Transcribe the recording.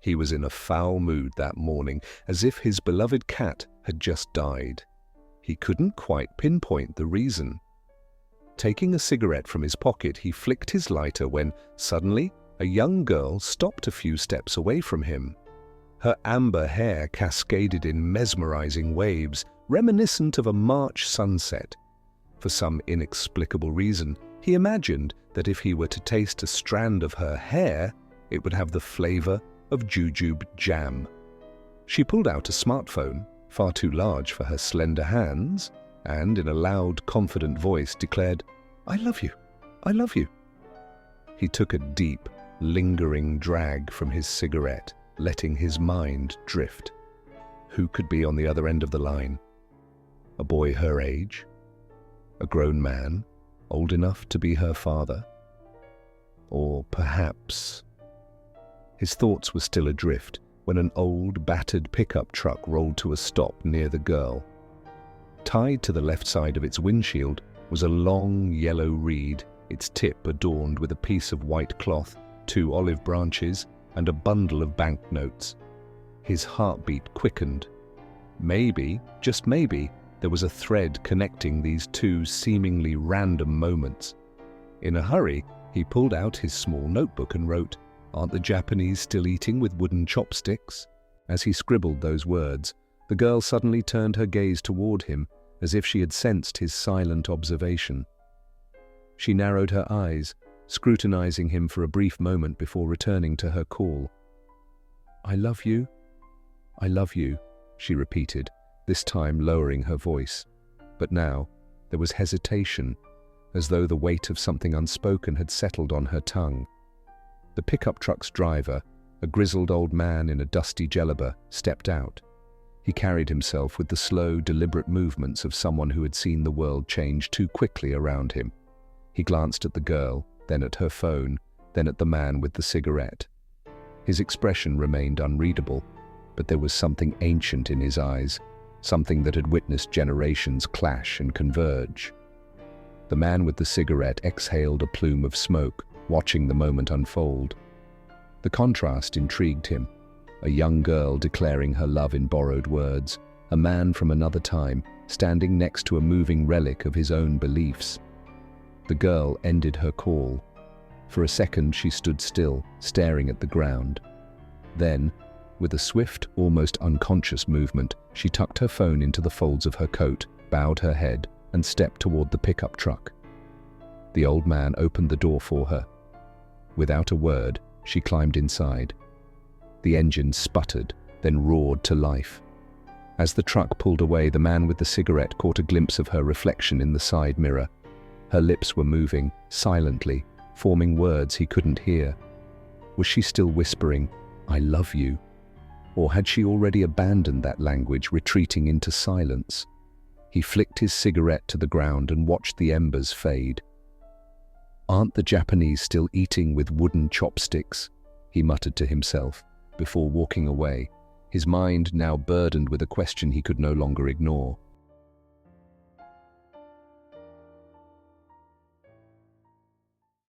He was in a foul mood that morning, as if his beloved cat had just died. He couldn't quite pinpoint the reason. Taking a cigarette from his pocket, he flicked his lighter when, suddenly, a young girl stopped a few steps away from him. Her amber hair cascaded in mesmerizing waves, reminiscent of a March sunset. For some inexplicable reason, he imagined that if he were to taste a strand of her hair, it would have the flavor of jujube jam. She pulled out a smartphone, far too large for her slender hands, and in a loud, confident voice declared, "I love you. I love you." He took a deep, lingering drag from his cigarette, letting his mind drift. Who could be on the other end of the line? A boy her age? A grown man, old enough to be her father? Or perhaps... His thoughts were still adrift when an old, battered pickup truck rolled to a stop near the girl. Tied to the left side of its windshield was a long, yellow reed, its tip adorned with a piece of white cloth, 2 olive branches, and a bundle of banknotes. His heartbeat quickened. Maybe, just maybe, there was a thread connecting these two seemingly random moments. In a hurry, he pulled out his small notebook and wrote, "Aren't the Japanese still eating with wooden chopsticks?" As he scribbled those words, the girl suddenly turned her gaze toward him, as if she had sensed his silent observation. She narrowed her eyes, scrutinizing him for a brief moment before returning to her call. "I love you. I love you," she repeated, this time lowering her voice. But now, there was hesitation, as though the weight of something unspoken had settled on her tongue. The pickup truck's driver, a grizzled old man in a dusty jellaba, stepped out. He carried himself with the slow, deliberate movements of someone who had seen the world change too quickly around him. He glanced at the girl, then at her phone, then at the man with the cigarette. His expression remained unreadable, but there was something ancient in his eyes, something that had witnessed generations clash and converge. The man with the cigarette exhaled a plume of smoke, watching the moment unfold. The contrast intrigued him. A young girl declaring her love in borrowed words, a man from another time standing next to a moving relic of his own beliefs. The girl ended her call. For a second she stood still, staring at the ground. Then, with a swift, almost unconscious movement, she tucked her phone into the folds of her coat, bowed her head, and stepped toward the pickup truck. The old man opened the door for her. Without a word, she climbed inside. The engine sputtered, then roared to life. As the truck pulled away, the man with the cigarette caught a glimpse of her reflection in the side mirror. Her lips were moving, silently, forming words he couldn't hear. Was she still whispering, "I love you"? Or had she already abandoned that language, retreating into silence? He flicked his cigarette to the ground and watched the embers fade. "Aren't the Japanese still eating with wooden chopsticks?" he muttered to himself, before walking away, his mind now burdened with a question he could no longer ignore.